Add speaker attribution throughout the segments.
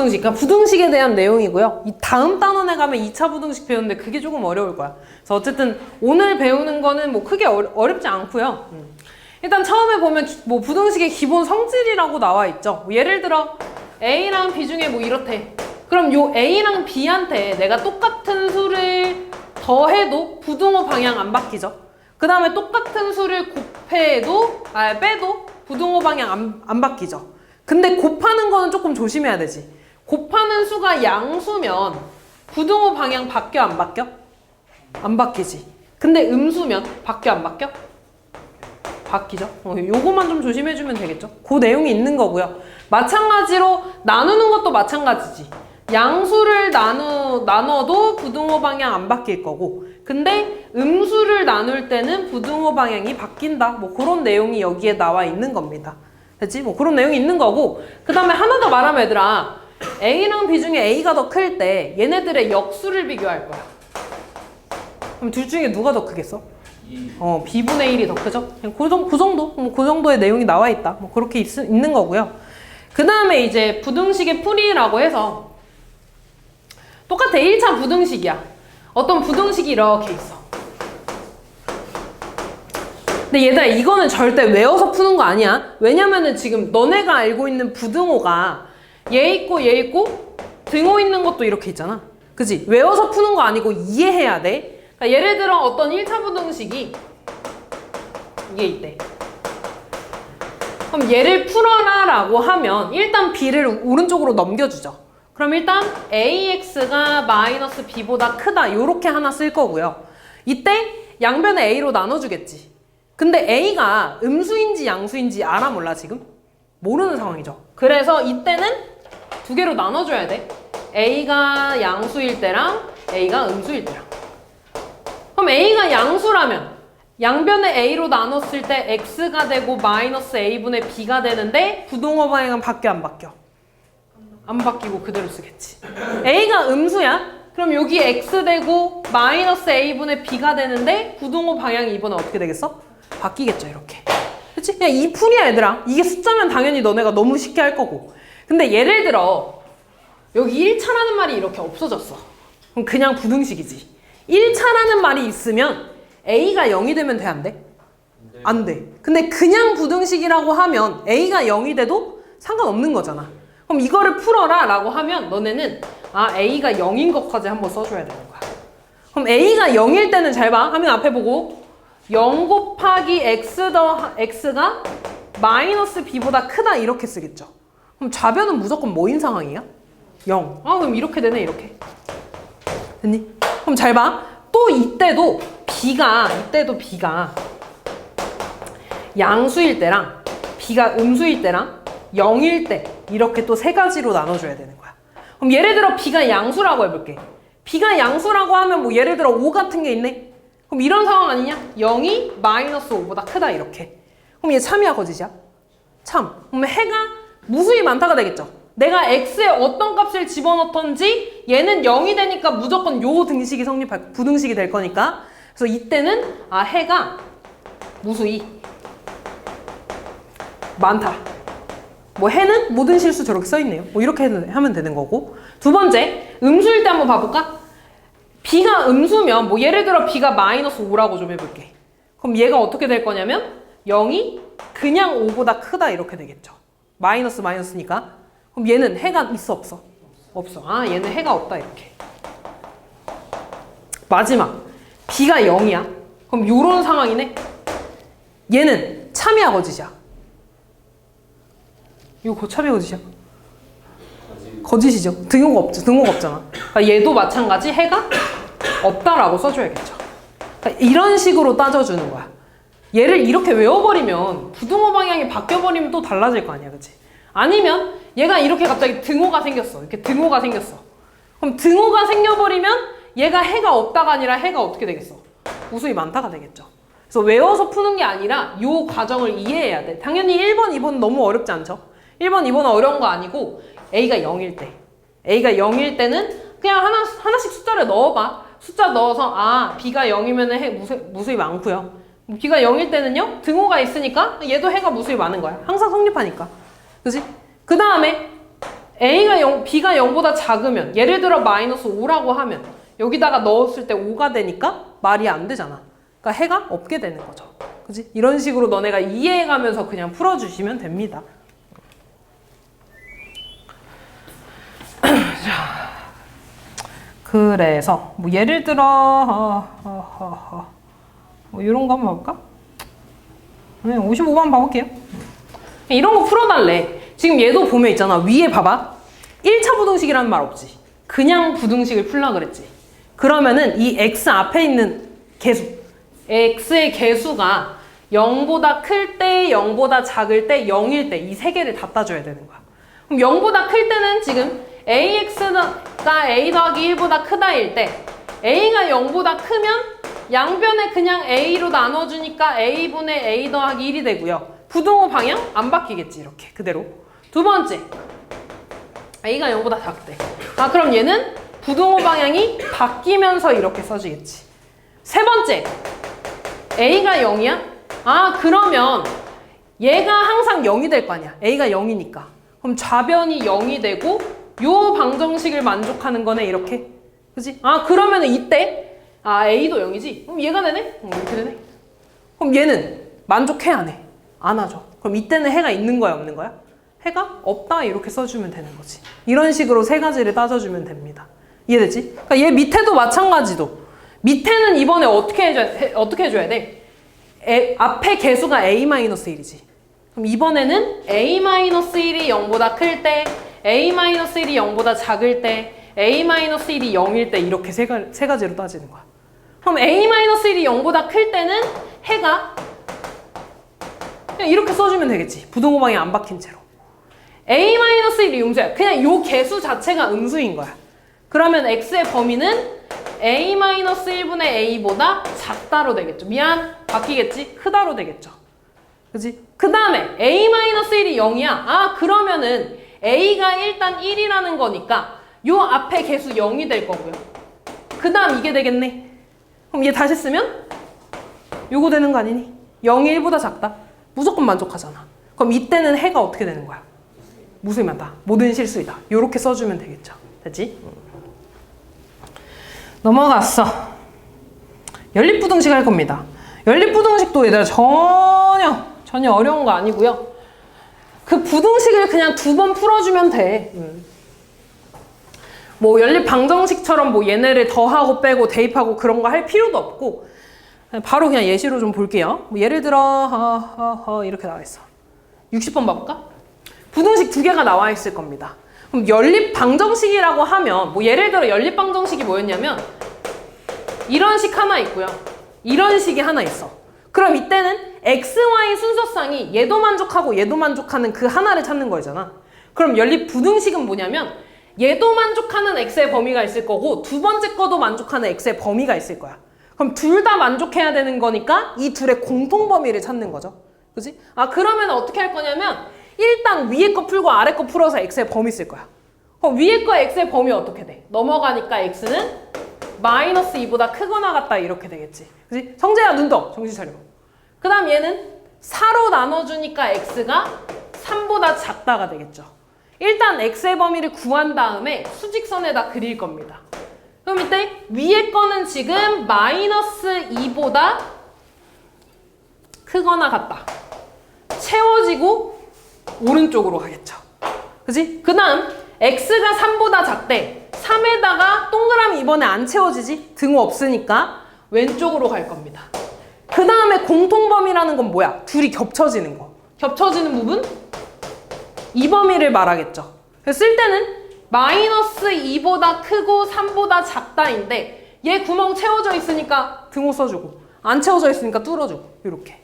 Speaker 1: 부등식. 그러니까 부등식에 대한 내용이고요. 이 다음 단원에 가면 2차 부등식 배우는데 그게 조금 어려울 거야. 그래서 어쨌든 오늘 배우는 거는 뭐 크게 어렵지 않고요. 일단 처음에 보면 뭐 부등식의 기본 성질이라고 나와 있죠. 뭐 예를 들어 A랑 B 중에 뭐 이렇대. 그럼 요 A랑 B한테 내가 똑같은 수를 더해도 부등호 방향 안 바뀌죠. 그 다음에 똑같은 수를 빼도 부등호 방향 안 바뀌죠. 근데 곱하는 거는 조금 조심해야 되지. 곱하는 수가 양수면 부등호 방향 바뀌어 안 바뀌어? 안 바뀌지. 근데 음수면 바뀌어 안 바뀌어? 바뀌죠. 요거만 좀 조심해주면 되겠죠. 그 내용이 있는 거고요. 마찬가지로 나누는 것도 마찬가지지. 양수를 나눠도 부등호 방향 안 바뀔 거고, 근데 음수를 나눌 때는 부등호 방향이 바뀐다. 뭐 그런 내용이 여기에 나와 있는 겁니다. 됐지? 뭐 그런 내용이 있는 거고, 그 다음에 하나 더 말하면 얘들아, A랑 B 중에 A가 더 클 때 얘네들의 역수를 비교할 거야. 그럼 둘 중에 누가 더 크겠어? B분의 1이 더 크죠? 그냥 그 정도? 뭐 그 정도의 내용이 나와 있다. 뭐 그렇게 있는 거고요. 그 다음에 이제 부등식의 풀이라고 해서 똑같아. 1차 부등식이야. 어떤 부등식이 이렇게 있어. 근데 얘들아 이거는 절대 외워서 푸는 거 아니야. 왜냐면은 지금 너네가 알고 있는 부등호가 얘 있고 등호 있는 것도 이렇게 있잖아. 그치? 외워서 푸는 거 아니고 이해해야 돼. 그러니까 예를 들어 어떤 1차 부등식이 이게 있대. 그럼 얘를 풀어라 라고 하면 일단 B를 오른쪽으로 넘겨주죠. 그럼 일단 AX가 마이너스 B보다 크다 요렇게 하나 쓸 거고요. 이때 양변에 A로 나눠주겠지. 근데 A가 음수인지 양수인지 알아 몰라 지금? 모르는 상황이죠. 그래서 이때는 두 개로 나눠줘야 돼. A가 양수일 때랑 A가 음수일 때랑. 그럼 A가 양수라면 양변에 A로 나눴을 때 X가 되고 마이너스 A분의 B가 되는데 부등호 방향은 바뀌어 안 바뀌어? 안 바뀌고 그대로 쓰겠지. A가 음수야? 그럼 여기 X 되고 마이너스 A분의 B가 되는데 부등호 방향이 이번에 어떻게 되겠어? 바뀌겠죠 이렇게. 그치? 그냥 이 풀이야 얘들아. 이게 숫자면 당연히 너네가 너무 쉽게 할 거고. 근데 예를 들어 여기 1차라는 말이 이렇게 없어졌어. 그럼 그냥 부등식이지. 1차라는 말이 있으면 A가 0이 되면 돼 안 돼? 안 돼. 근데 그냥 부등식이라고 하면 A가 0이 돼도 상관없는 거잖아. 그럼 이거를 풀어라 라고 하면 너네는 A가 0인 것까지 한번 써줘야 되는 거야. 그럼 A가 0일 때는 잘 봐. 화면 앞에 보고 0 곱하기 X가 마이너스 B보다 크다 이렇게 쓰겠죠. 그럼 좌변은 무조건 뭐인 상황이야? 0. 그럼 이렇게 되네 이렇게. 됐니? 그럼 잘 봐. 또 이때도 B가 양수일 때랑 B가 음수일 때랑 0일 때 이렇게 또 세 가지로 나눠줘야 되는 거야. 그럼 예를 들어 B가 양수라고 해볼게. B가 양수라고 하면 뭐 예를 들어 5 같은 게 있네. 그럼 이런 상황 아니냐? 0이 마이너스 5보다 크다 이렇게. 그럼 얘 참이야 거짓이야? 참. 그럼 해가 무수히 많다가 되겠죠. 내가 X에 어떤 값을 집어넣던지 얘는 0이 되니까 무조건 요 등식이 성립할 부등식이 될 거니까. 그래서 이때는 해가 무수히 많다. 뭐 해는 모든 실수 저렇게 써있네요. 뭐 이렇게 하면 되는 거고. 두 번째, 음수일 때 한번 봐볼까? B가 음수면 뭐 예를 들어 B가 마이너스 5라고 좀 해볼게. 그럼 얘가 어떻게 될 거냐면 0이 그냥 5보다 크다 이렇게 되겠죠. 마이너스니까. 그럼 얘는 해가 있어 없어? 없어. 얘는 해가 없다 이렇게. 마지막 B가 0이야. 그럼 요런 상황이네. 얘는 참이야 거짓이야? 이거 고참이야 거짓이야? 거짓이죠. 등호가 없잖아. 그러니까 얘도 마찬가지 해가 없다라고 써줘야겠죠. 그러니까 이런 식으로 따져주는 거야. 얘를 이렇게 외워버리면 부등호 방향이 바뀌어버리면 또 달라질 거 아니야, 그치? 아니면 얘가 이렇게 갑자기 등호가 생겼어. 이렇게 등호가 생겼어. 그럼 등호가 생겨버리면 얘가 해가 없다가 아니라 해가 어떻게 되겠어? 무수히 많다가 되겠죠. 그래서 외워서 푸는 게 아니라 이 과정을 이해해야 돼. 당연히 1번, 2번 너무 어렵지 않죠? 1번, 2번은 어려운 거 아니고 A가 0일 때. A가 0일 때는 그냥 하나씩 숫자를 넣어봐. 숫자 넣어서 B가 0이면 해 무수히 많고요. B가 0일 때는요. 등호가 있으니까 얘도 해가 무수히 많은 거야. 항상 성립하니까. 그치? 그 다음에 B가 0보다 작으면 예를 들어 마이너스 5라고 하면 여기다가 넣었을 때 5가 되니까 말이 안 되잖아. 그러니까 해가 없게 되는 거죠. 그지? 이런 식으로 너네가 이해해가면서 그냥 풀어주시면 됩니다. 그래서 뭐 예를 들어 뭐 이런 거 한번 봐볼까? 55번 봐볼게요. 이런 거 풀어달래. 지금 얘도 보면 있잖아. 위에 봐봐. 1차 부등식이라는 말 없지. 그냥 부등식을 풀라 그랬지. 그러면은 이 x 앞에 있는 개수, x의 개수가 0보다 클 때, 0보다 작을 때, 0일 때 이 세 개를 다 따줘야 되는 거야. 그럼 0보다 클 때는 지금 ax가 a 더하기 1보다 크다일 때 a가 0보다 크면 양변에 그냥 a로 나눠주니까 a분의 a 더하기 1이 되고요. 부등호 방향 안 바뀌겠지. 이렇게 그대로. 두 번째, a가 0보다 작대. 아, 그럼 얘는 부등호 방향이 바뀌면서 이렇게 써지겠지. 세 번째, a가 0이야? 아, 그러면 얘가 항상 0이 될 거 아니야. a가 0이니까. 그럼 좌변이 0이 되고 요 방정식을 만족하는 거네. 이렇게. 그치? 아, 그러면 이때 a도 0이지? 그럼 얘가 되네? 이렇게 되네. 그럼 얘는 만족해 안 해? 안 하죠. 그럼 이때는 해가 있는 거야 없는 거야? 해가 없다 이렇게 써주면 되는 거지. 이런 식으로 세 가지를 따져주면 됩니다. 이해되지? 그러니까 얘 밑에도 마찬가지도. 밑에는 이번에 어떻게 해줘야 돼? 앞에 개수가 a-1이지. 그럼 이번에는 a-1이 0보다 클 때, a-1이 0보다 작을 때, a-1이 0일 때 이렇게 세 가지로 따지는 거야. 그럼 a-1이 0보다 클 때는 해가 그냥 이렇게 써주면 되겠지. 부등호 방향 안 바뀐 채로. a-1이 음수야. 그냥 요 개수 자체가 음수인 거야. 그러면 x의 범위는 a-1분의 a보다 작다로 되겠죠. 미안, 바뀌겠지? 크다로 되겠죠. 그치? 그 다음에 a-1이 0이야. 아, 그러면은 a가 일단 1이라는 거니까 요 앞에 개수 0이 될 거고요. 그 다음 이게 되겠네. 그럼 얘 다시 쓰면 요거 되는 거 아니니? 0이 1보다 작다. 무조건 만족하잖아. 그럼 이때는 해가 어떻게 되는 거야? 무수이다. 모든 실수이다. 요렇게 써주면 되겠죠. 됐지? 넘어갔어. 연립부등식 할 겁니다. 연립부등식도 얘들아 전혀 어려운 거 아니고요. 그 부등식을 그냥 2번 풀어주면 돼. 뭐 연립방정식처럼 뭐 얘네를 더하고 빼고 대입하고 그런 거 할 필요도 없고 바로 그냥 예시로 좀 볼게요. 뭐 예를 들어 이렇게 나와 있어. 60번 봐볼까? 부등식 2개가 나와 있을 겁니다. 그럼 연립방정식이라고 하면 뭐 예를 들어 연립방정식이 뭐였냐면 이런 식 하나 있고요. 이런 식이 하나 있어. 그럼 이때는 x, y 순서상이 얘도 만족하고 얘도 만족하는 그 하나를 찾는 거잖아. 그럼 연립부등식은 뭐냐면 얘도 만족하는 x의 범위가 있을 거고 두 번째 거도 만족하는 x의 범위가 있을 거야. 그럼 둘 다 만족해야 되는 거니까 이 둘의 공통 범위를 찾는 거죠. 그치? 아, 그러면 어떻게 할 거냐면 일단 위에 거 풀고 아래 거 풀어서 x의 범위 쓸 거야. 그럼 위에 거 x의 범위 어떻게 돼? 넘어가니까 x는 마이너스 2보다 크거나 같다 이렇게 되겠지. 그치? 성재야 눈 떠. 정신 차려. 그 다음 얘는 4로 나눠주니까 x가 3보다 작다가 되겠죠. 일단 x의 범위를 구한 다음에 수직선에다 그릴 겁니다. 그럼 이때 위에 거는 지금 마이너스 2보다 크거나 같다. 채워지고 오른쪽으로 가겠죠. 그치? 그 다음 x가 3보다 작대. 3에다가 동그라미 이번에 안 채워지지? 등호 없으니까 왼쪽으로 갈 겁니다. 그 다음에 공통범위라는 건 뭐야? 둘이 겹쳐지는 거. 겹쳐지는 부분? 이 범위를 말하겠죠. 그래서 쓸 때는 마이너스 2보다 크고 3보다 작다인데 얘 구멍 채워져 있으니까 등호 써주고 안 채워져 있으니까 뚫어주고 이렇게.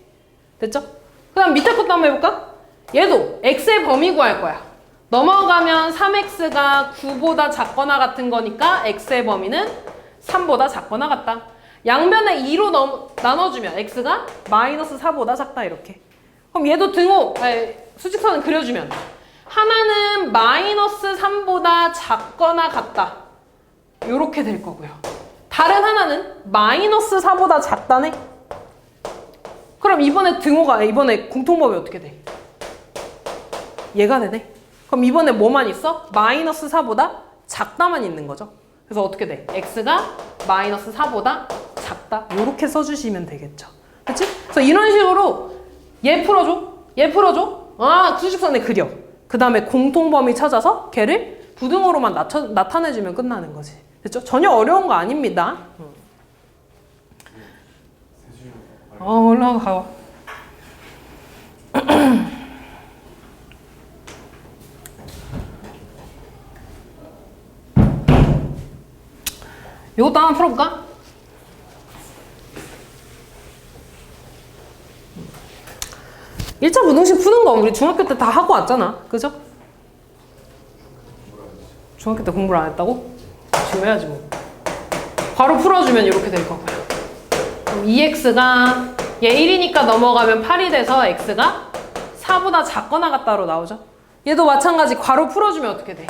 Speaker 1: 됐죠? 그 다음 밑에 것도 한번 해볼까? 얘도 x의 범위 구할 거야. 넘어가면 3x가 9보다 작거나 같은 거니까 x의 범위는 3보다 작거나 같다. 양변에 2로 나눠주면 x가 마이너스 4보다 작다 이렇게. 그럼 얘도 등호, 수직선을 그려주면 하나는 마이너스 3보다 작거나 같다. 요렇게 될 거고요. 다른 하나는 마이너스 4보다 작다네? 그럼 이번에 공통범위 어떻게 돼? 얘가 되네? 그럼 이번에 뭐만 있어? 마이너스 4보다 작다만 있는 거죠. 그래서 어떻게 돼? x가 마이너스 4보다 작다. 이렇게 써주시면 되겠죠. 그치? 그래서 이런 식으로 얘 풀어줘. 얘 풀어줘. 아, 수직선에 그려. 그 다음에 공통범위 찾아서 걔를 부등호로만 나타내주면 끝나는 거지. 됐죠? 전혀 어려운 거 아닙니다. 올라가. 이것도 하나 풀어볼까? 일차 부등식 푸는 거 우리 중학교 때 다 하고 왔잖아. 그죠? 중학교 때 공부를 안 했다고? 지금 해야지 뭐. 바로 풀어주면 이렇게 될 거고요. 그럼 2x가 얘 1이니까 넘어가면 8이 돼서 x가 4보다 작거나 같다로 나오죠. 얘도 마찬가지 괄호 풀어주면 어떻게 돼?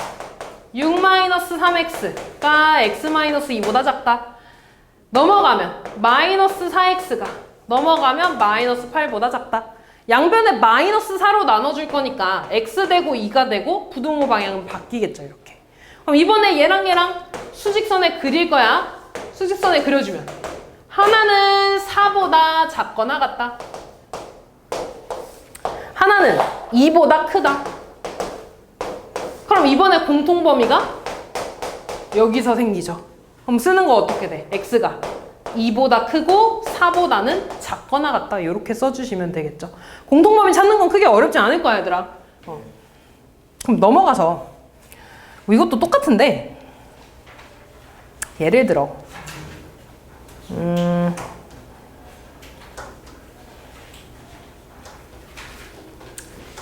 Speaker 1: 6-3x가 x-2보다 작다. 넘어가면 마이너스 4x가 넘어가면 마이너스 8보다 작다. 양변에 마이너스 4로 나눠줄 거니까 x 되고 2가 되고 부등호 방향은 바뀌겠죠. 이렇게. 그럼 이번에 얘랑 수직선에 그릴 거야. 수직선에 그려주면 하나는 4보다 작거나 같다. 하나는 2보다 크다. 그럼 이번에 공통범위가 여기서 생기죠. 그럼 쓰는 거 어떻게 돼? x가 2보다 크고 4보다는 작거나 같다. 이렇게 써주시면 되겠죠. 공통범위 찾는 건 크게 어렵지 않을 거야, 얘들아. 그럼 넘어가서 뭐 이것도 똑같은데 예를 들어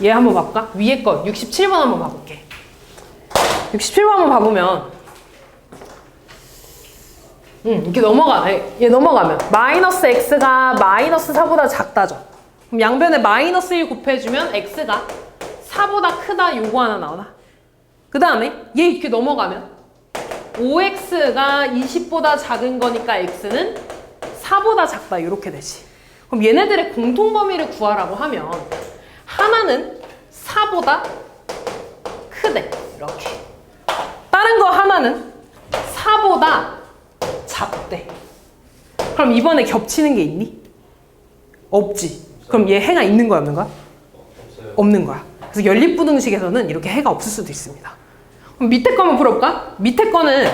Speaker 1: 얘 한번 봐볼까? 위에 거 67번 한번 봐볼게. 67번 한번 봐보면 이렇게 넘어가. 얘 넘어가면 마이너스 x가 마이너스 4보다 작다죠. 그럼 양변에 마이너스 1 곱해주면 x가 4보다 크다. 요거 하나 나오나? 그 다음에 얘 이렇게 넘어가면 5x가 20보다 작은 거니까 x는 4보다 작다. 이렇게 되지. 그럼 얘네들의 공통범위를 구하라고 하면 하나는 4보다 크대. 이렇게. 다른 거 하나는 4보다 작대. 그럼 이번에 겹치는 게 있니? 없지. 그럼 얘 해가 있는 거야, 없는 거야?
Speaker 2: 없어요.
Speaker 1: 없는 거야. 그래서 연립부등식에서는 이렇게 해가 없을 수도 있습니다. 그럼 밑에 거 한번 풀어볼까? 밑에 거는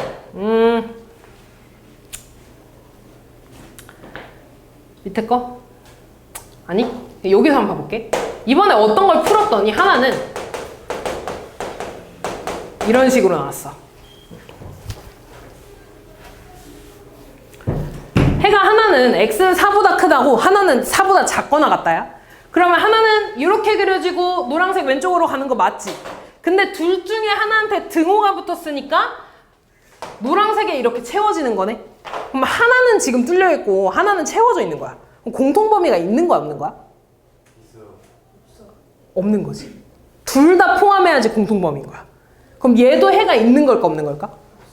Speaker 1: 밑에 거? 아니, 여기서 한번 봐볼게. 이번에 어떤 걸 풀었더니 하나는 이런 식으로 나왔어. 해가 하나는 x는 4보다 크다고 하나는 4보다 작거나 같다야. 그러면 하나는 이렇게 그려지고 노란색 왼쪽으로 가는 거 맞지? 근데 둘 중에 하나한테 등호가 붙었으니까 노란색에 이렇게 채워지는 거네. 그럼 하나는 지금 뚫려 있고 하나는 채워져 있는 거야. 그럼 공통범위가 있는 거야, 없는 거야?
Speaker 2: 있어요.
Speaker 1: 없는 거지. 둘 다 포함해야지 공통범위인 거야. 그럼 얘도 해가 있는 걸까, 없는 걸까?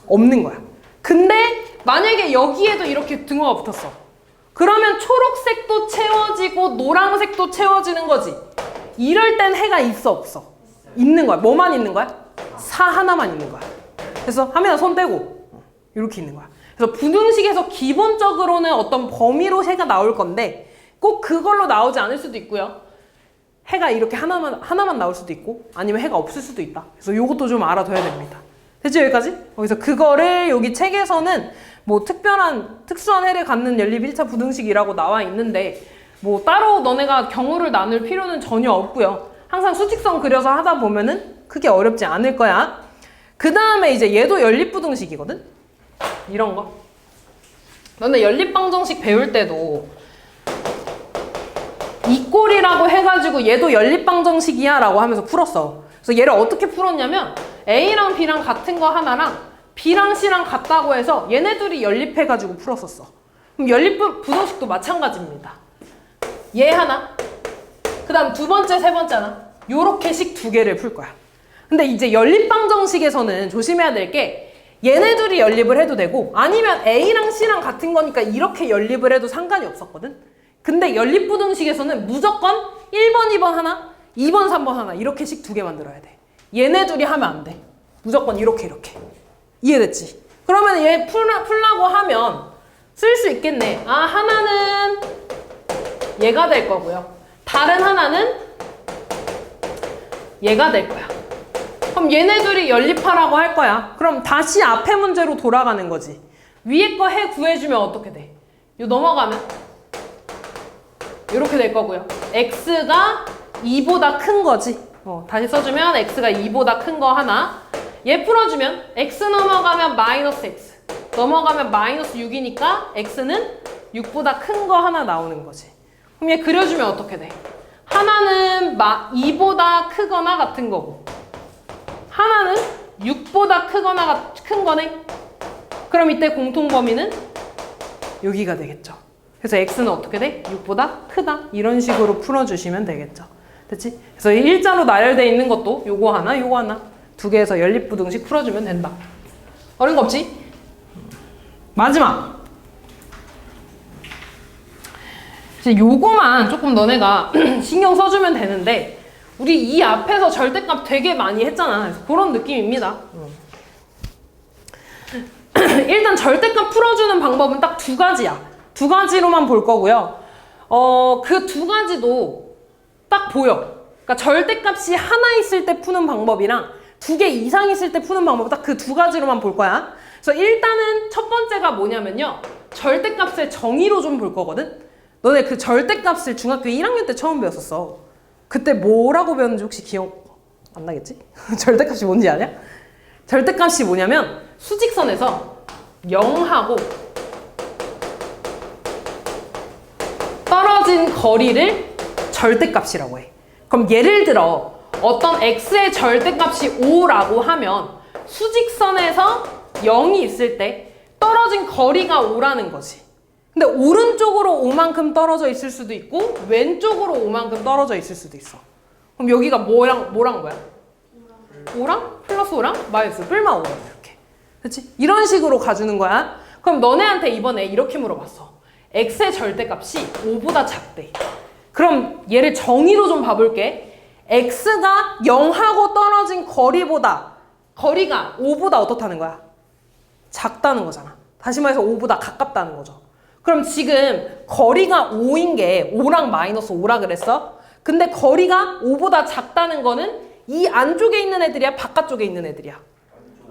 Speaker 1: 없는 거야. 근데 만약에 여기에도 이렇게 등호가 붙었어. 그러면 초록색도 채워지고 노란색도 채워지는 거지. 이럴 땐 해가 있어, 없어? 있는 거야. 뭐만 있는 거야? 4 하나만 있는 거야. 그래서 화면에 손 떼고 이렇게 있는 거야. 그래서 부등식에서 기본적으로는 어떤 범위로 해가 나올 건데 꼭 그걸로 나오지 않을 수도 있고요. 해가 이렇게 하나만 나올 수도 있고 아니면 해가 없을 수도 있다. 그래서 이것도 좀 알아둬야 됩니다. 됐죠, 여기까지? 그래서 그거를 여기 책에서는 뭐 특수한 해를 갖는 연립 1차 부등식이라고 나와 있는데 뭐 따로 너네가 경우를 나눌 필요는 전혀 없고요. 항상 수직선 그려서 하다 보면은 크게 어렵지 않을 거야. 그 다음에 이제 얘도 연립 부등식이거든? 이런 거. 너네 연립방정식 배울 때도 이 꼴이라고 해가지고 얘도 연립방정식이야 라고 하면서 풀었어. 그래서 얘를 어떻게 풀었냐면 A랑 B랑 같은 거 하나랑 B랑 C랑 같다고 해서 얘네들이 연립해가지고 풀었었어. 그럼 연립 부등식도 마찬가지입니다. 얘 하나, 그 다음 두 번째, 세 번째 하나 요렇게 식 두 개를 풀 거야. 근데 이제 연립방정식에서는 조심해야 될 게 얘네들이 연립을 해도 되고 아니면 A랑 C랑 같은 거니까 이렇게 연립을 해도 상관이 없었거든. 근데 연립부등식에서는 무조건 1번, 2번 하나, 2번, 3번 하나 이렇게 식 두 개 만들어야 돼. 얘네 둘이 하면 안 돼. 무조건 이렇게. 이해됐지? 그러면 얘 풀라고 하면 쓸 수 있겠네. 아, 하나는 얘가 될 거고요. 다른 하나는 얘가 될 거야. 그럼 얘네 둘이 연립하라고 할 거야. 그럼 다시 앞에 문제로 돌아가는 거지. 위에 거 해 구해주면 어떻게 돼? 요 넘어가면 이렇게 될 거고요. x가 2보다 큰 거지. 다시 써주면 x가 2보다 큰 거 하나. 얘 풀어주면 x 넘어가면 마이너스 x. 넘어가면 마이너스 6이니까 x는 6보다 큰 거 하나 나오는 거지. 그럼 얘 그려주면 어떻게 돼? 하나는 2보다 크거나 같은 거고 하나는 6보다 크거나 큰 거네. 그럼 이때 공통 범위는 여기가 되겠죠. 그래서 x는 어떻게 돼? 6보다 크다. 이런 식으로 풀어주시면 되겠죠. 됐지? 그래서 일자로 나열되어 있는 것도 요거 하나, 요거 하나 두 개에서 연립부등식 풀어주면 된다. 어려운 거 없지? 마지막! 이제 요거만 조금 너네가 신경 써주면 되는데 우리 이 앞에서 절대값 되게 많이 했잖아. 그래서 그런 느낌입니다. 일단 절대값 풀어주는 방법은 딱 두 가지야. 두 가지로만 볼 거고요. 그 두 가지도 딱 보여. 그러니까 절대값이 하나 있을 때 푸는 방법이랑 두 개 이상 있을 때 푸는 방법 딱 그 두 가지로만 볼 거야. 그래서 일단은 첫 번째가 뭐냐면요. 절대값의 정의로 좀 볼 거거든. 너네 그 절대값을 중학교 1학년 때 처음 배웠었어. 그때 뭐라고 배웠는지 혹시 기억 안 나겠지? 절대값이 뭔지 아냐? 절대값이 뭐냐면 수직선에서 0하고 떨어진 거리를 절대값이라고 해. 그럼 예를 들어 어떤 x의 절대값이 5라고 하면 수직선에서 0이 있을 때 떨어진 거리가 5라는 거지. 근데 오른쪽으로 5만큼 떨어져 있을 수도 있고 왼쪽으로 5만큼 떨어져 있을 수도 있어. 그럼 여기가 뭐랑 뭐야? 5랑 플러스 5랑 마이너스 뿔마 5랑 이렇게. 그렇지? 이런 식으로 가주는 거야. 그럼 너네한테 이번에 이렇게 물어봤어. x의 절대값이 5보다 작대. 그럼 얘를 정의로 좀 봐볼게. x가 0하고 떨어진 거리가 5보다 어떻다는 거야? 작다는 거잖아. 다시 말해서 5보다 가깝다는 거죠. 그럼 지금 거리가 5인 게 5랑 마이너스 5라 그랬어? 근데 거리가 5보다 작다는 거는 이 안쪽에 있는 애들이야? 바깥쪽에 있는 애들이야?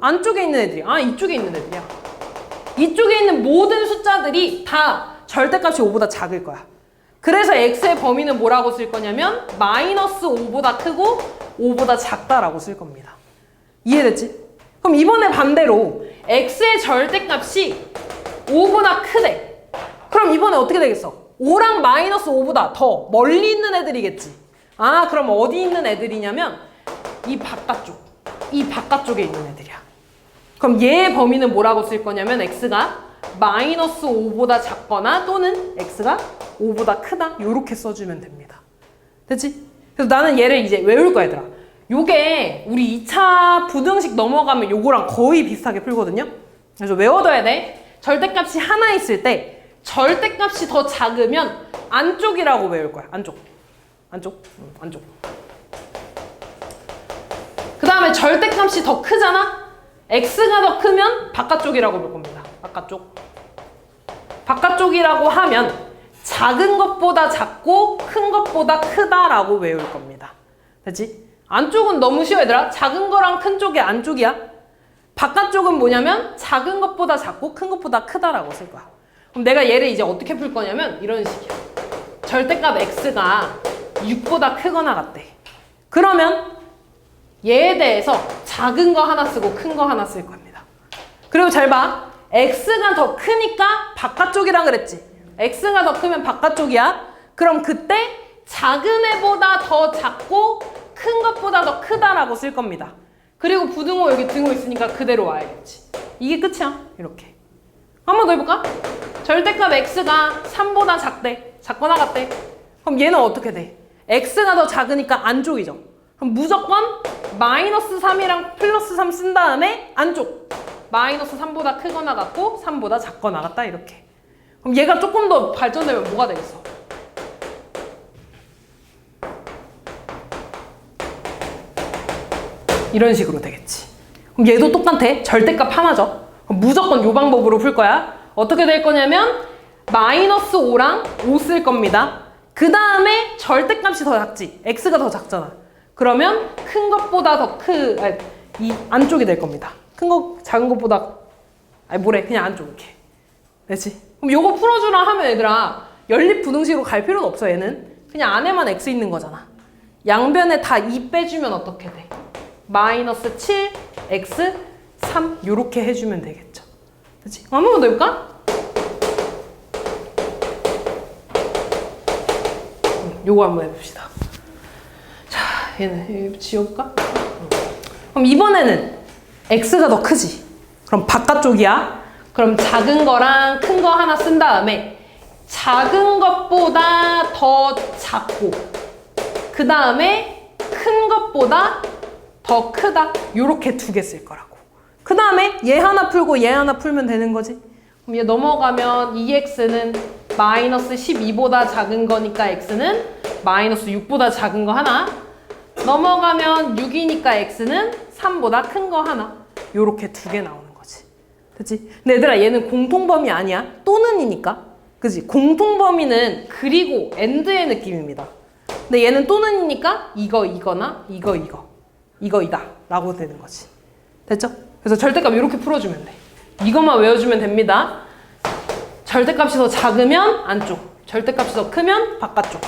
Speaker 1: 안쪽에 있는 애들이야. 아, 이쪽에 있는 애들이야. 이쪽에 있는 모든 숫자들이 다 절대값이 5보다 작을 거야. 그래서 x의 범위는 뭐라고 쓸 거냐면 마이너스 5보다 크고 5보다 작다라고 쓸 겁니다. 이해됐지? 그럼 이번에 반대로 x의 절대값이 5보다 크대. 그럼 이번에 어떻게 되겠어? 5랑 마이너스 5보다 더 멀리 있는 애들이겠지. 아, 그럼 어디 있는 애들이냐면 이 바깥쪽에 있는 애들이야. 그럼 얘의 범위는 뭐라고 쓸 거냐면 x가 마이너스 5보다 작거나 또는 x가 5보다 크다 이렇게 써주면 됩니다. 됐지? 그래서 나는 얘를 이제 외울 거야, 얘들아. 요게 우리 2차 부등식 넘어가면 요거랑 거의 비슷하게 풀거든요. 그래서 외워둬야 돼. 절대값이 하나 있을 때 절대값이 더 작으면 안쪽이라고 외울 거야. 안쪽. 그 다음에 절대값이 더 크잖아? x가 더 크면 바깥쪽이라고 볼 겁니다. 바깥쪽이라고 하면 작은 것보다 작고 큰 것보다 크다라고 외울 겁니다. 됐지? 안쪽은 너무 쉬워, 얘들아. 작은 거랑 큰 쪽이 안쪽이야. 바깥쪽은 뭐냐면 작은 것보다 작고 큰 것보다 크다라고 쓸 거야. 그럼 내가 얘를 이제 어떻게 풀 거냐면 이런 식이야. 절대값 x가 6보다 크거나 같대. 그러면 얘에 대해서 작은 거 하나 쓰고 큰 거 하나 쓸 겁니다. 그리고 잘 봐. x가 더 크니까 바깥쪽이라 그랬지. x가 더 크면 바깥쪽이야. 그럼 그때 작은 애보다 더 작고 큰 것보다 더 크다라고 쓸 겁니다. 그리고 부등호 여기 등호 있으니까 그대로 와야겠지. 이게 끝이야. 이렇게. 한 번 더 해볼까? 절대값 x가 3보다 작대. 작거나 같대. 그럼 얘는 어떻게 돼? x가 더 작으니까 안쪽이죠. 그럼 무조건 마이너스 3이랑 플러스 3 쓴 다음에 안쪽. 마이너스 3보다 크거나 같고 3보다 작거나 같다 이렇게. 그럼 얘가 조금 더 발전되면 뭐가 되겠어? 이런 식으로 되겠지. 그럼 얘도 똑같아. 절대값 하나죠. 그럼 무조건 이 방법으로 풀 거야. 어떻게 될 거냐면 마이너스 5랑 5 쓸 겁니다. 그 다음에 절대값이 더 작지. x가 더 작잖아. 그러면 큰 것보다 이 안쪽이 될 겁니다. 큰 거, 작은 것보다 뭐래. 그냥 안쪽 이렇게. 됐지? 그럼 요거 풀어주라 하면 얘들아 연립부등식으로 갈 필요는 없어. 얘는 그냥 안에만 x 있는 거잖아. 양변에 다 2 빼주면 어떻게 돼? 마이너스 7, x, 3 요렇게 해주면 되겠죠. 그치? 한 번만 더 해볼까? 요거 한번 해봅시다. 자, 얘는 지워볼까? 그럼 이번에는 x가 더 크지? 그럼 바깥쪽이야. 그럼 작은 거랑 큰 거 하나 쓴 다음에 작은 것보다 더 작고 그 다음에 큰 것보다 더 크다. 요렇게 두 개 쓸 거라고. 그 다음에 얘 하나 풀고 얘 하나 풀면 되는 거지. 그럼 얘 넘어가면 2x는 마이너스 12보다 작은 거니까 x는 마이너스 6보다 작은 거 하나. 넘어가면 6이니까 x는 3보다 큰 거 하나. 요렇게 두 개 나오는 거지. 됐지? 근데 얘들아 얘는 공통범위 아니야. 또는이니까. 그지? 공통범위는 그리고 AND의 느낌입니다. 근데 얘는 또는이니까 이거나 이거 라고 되는 거지. 됐죠? 그래서 절대값 이렇게 풀어주면 돼. 이것만 외워주면 됩니다. 절대값이 더 작으면 안쪽, 절대값이 더 크면 바깥쪽.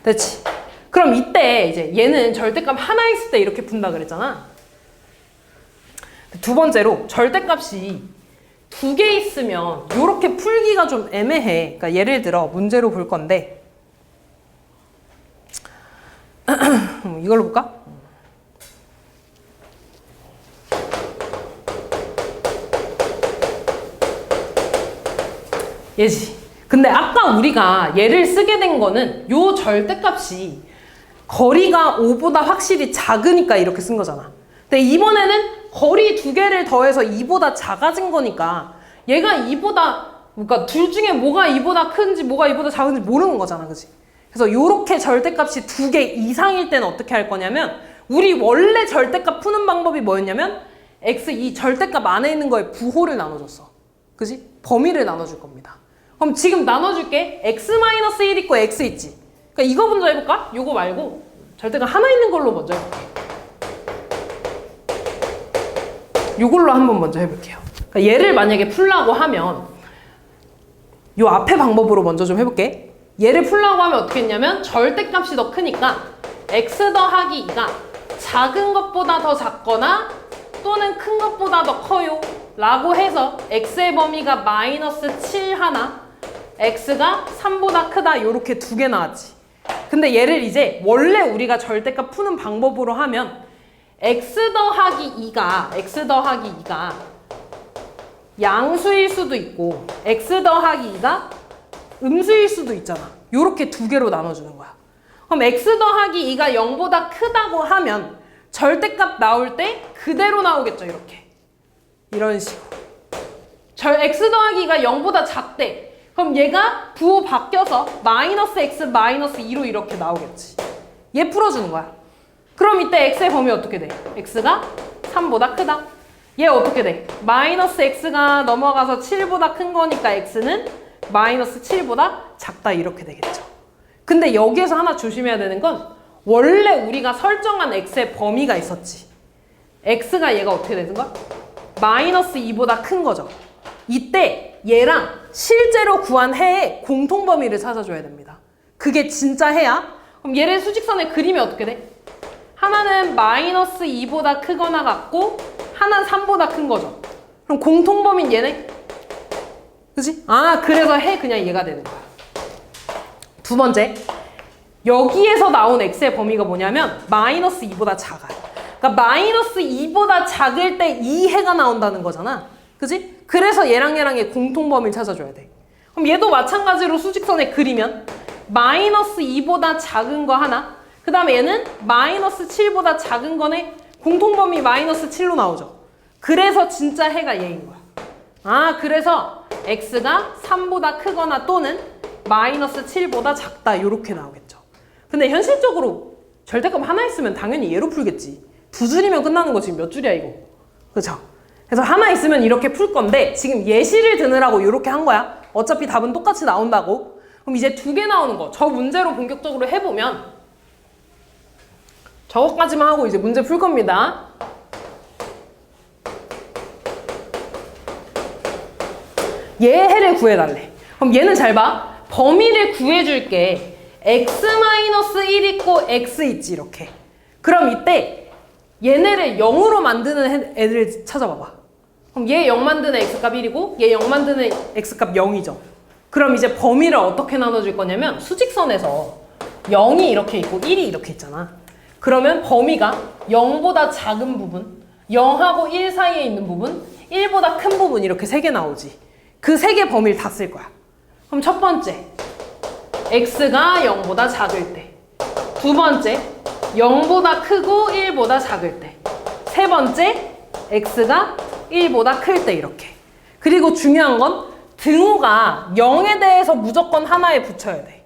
Speaker 1: 됐지? 그럼 이때 이제 얘는 절대값 하나 있을 때 이렇게 푼다 그랬잖아. 두 번째로 절대값이 두 개 있으면 이렇게 풀기가 좀 애매해. 그러니까 예를 들어 문제로 볼 건데 이걸로 볼까? 얘지. 근데 아까 우리가 얘를 쓰게 된 거는 요 절대값이 거리가 5보다 확실히 작으니까 이렇게 쓴 거잖아. 근데 이번에는 거리 두 개를 더해서 2보다 작아진 거니까 얘가 2보다, 그러니까 둘 중에 뭐가 2보다 큰지 뭐가 2보다 작은지 모르는 거잖아. 그치? 그래서 요렇게 절대값이 두 개 이상일 때는 어떻게 할 거냐면 우리 원래 절대값 푸는 방법이 뭐였냐면 x 이 절대값 안에 있는 거에 부호를 나눠줬어. 그지? 범위를 나눠줄 겁니다. 그럼 지금 나눠줄게. x-1 있고 x 있지? 그러니까 이거 먼저 해볼까? 요거 말고 절대값 하나 있는 걸로 먼저 해볼게. 요걸로 한번 먼저 해볼게요. 그러니까 얘를 만약에 풀라고 하면 요 앞에 방법으로 먼저 좀 해볼게. 얘를 풀라고 하면 어떻게 했냐면 절대값이 더 크니까 x 더하기 2가 작은 것보다 더 작거나 또는 큰 것보다 더 커요 라고 해서 x의 범위가 마이너스 7 하나, x가 3보다 크다 요렇게 두 개 나왔지. 근데 얘를 이제 원래 우리가 절대값 푸는 방법으로 하면 x 더하기 2가 양수일 수도 있고 x 더하기 2가 음수일 수도 있잖아. 요렇게 두 개로 나눠주는 거야. 그럼 x 더하기 2가 0보다 크다고 하면 절대값 나올 때 그대로 나오겠죠. 이렇게. 이런 식으로. x 더하기 2가 0보다 작대. 그럼 얘가 부호 바뀌어서 마이너스 x 마이너스 2로 이렇게 나오겠지. 얘 풀어주는 거야. 그럼 이때 x의 범위 어떻게 돼? x가 3보다 크다. 얘 어떻게 돼? 마이너스 x가 넘어가서 7보다 큰 거니까 x는 마이너스 7보다 작다 이렇게 되겠죠. 근데 여기에서 하나 조심해야 되는 건 원래 우리가 설정한 x의 범위가 있었지. x가 얘가 어떻게 되는 거야? 마이너스 2보다 큰 거죠. 이때 얘랑 실제로 구한 해의 공통범위를 찾아줘야 됩니다. 그게 진짜 해야? 그럼 얘를 수직선에 그리면 어떻게 돼? 하나는 마이너스 2보다 크거나 같고 하나는 3보다 큰 거죠. 그럼 공통범위는 얘네? 그치? 아, 그래서 해 그냥 얘가 되는 거야. 두 번째, 여기에서 나온 x의 범위가 뭐냐면 마이너스 2보다 작아요. 그러니까 마이너스 2보다 작을 때 이 해가 나온다는 거잖아. 그치? 그래서 얘랑의 공통범위를 찾아줘야 돼. 그럼 얘도 마찬가지로 수직선에 그리면 마이너스 2보다 작은 거 하나, 그 다음에 얘는 마이너스 7보다 작은 거네. 공통범위 마이너스 7로 나오죠. 그래서 진짜 해가 얘인 거야. 아, 그래서 x가 3보다 크거나 또는 마이너스 7보다 작다 이렇게 나오겠죠. 근데 현실적으로 절대값 하나 있으면 당연히 얘로 풀겠지. 두 줄이면 끝나는 거 지금 몇 줄이야 이거. 그렇죠? 그래서 하나 있으면 이렇게 풀 건데 지금 예시를 드느라고 이렇게 한 거야. 어차피 답은 똑같이 나온다고. 그럼 이제 두 개 나오는 거. 저 문제로 본격적으로 해보면 저것까지만 하고 이제 문제 풀 겁니다. 얘 해를 구해달래. 그럼 얘는 잘 봐. 범위를 구해줄게. x-1 있고 x 있지 이렇게. 그럼 이때 얘네를 0으로 만드는 애들 찾아봐봐. 그럼 얘 0 만드는 x값 1이고 얘 0 만드는 x값 0이죠. 그럼 이제 범위를 어떻게 나눠줄 거냐면 수직선에서 0이 이렇게 있고 1이 이렇게 있잖아. 그러면 범위가 0보다 작은 부분, 0하고 1 사이에 있는 부분, 1보다 큰 부분 이렇게 세 개 나오지. 그 세 개 범위를 다 쓸 거야. 그럼 첫 번째, x가 0보다 작을 때. 두 번째, 0보다 크고 1보다 작을 때. 세 번째, x가 1보다 클 때 이렇게. 그리고 중요한 건 등호가 0에 대해서 무조건 하나에 붙여야 돼.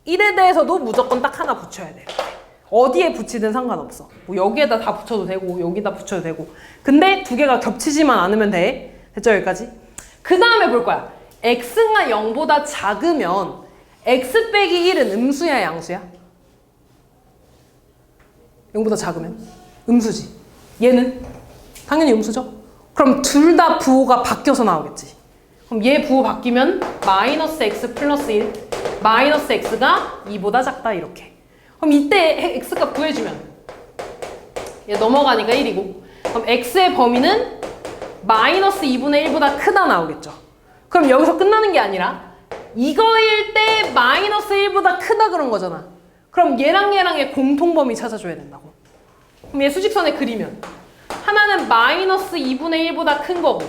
Speaker 1: 1에 대해서도 무조건 딱 하나 붙여야 돼. 이렇게. 어디에 붙이든 상관없어. 뭐 여기에다 다 붙여도 되고 여기다 붙여도 되고. 근데 두 개가 겹치지만 않으면 돼. 됐죠? 여기까지? 그 다음에 볼 거야. x가 0보다 작으면 x 빼기 1은 음수야 양수야? 0보다 작으면? 음수지. 얘는? 당연히 음수죠? 그럼 둘 다 부호가 바뀌어서 나오겠지. 그럼 얘 부호 바뀌면 마이너스 x 플러스 1 마이너스 x가 2보다 작다 이렇게. 그럼 이때 x값 구해주면 얘 넘어가니까 1이고 그럼 x의 범위는 마이너스 2분의 1보다 크다 나오겠죠. 그럼 여기서 끝나는 게 아니라 이거일 때 마이너스 1보다 크다 그런 거잖아. 그럼 얘랑 얘랑의 공통범위 찾아줘야 된다고. 그럼 얘 수직선에 그리면 하나는 마이너스 2분의 1보다 큰 거고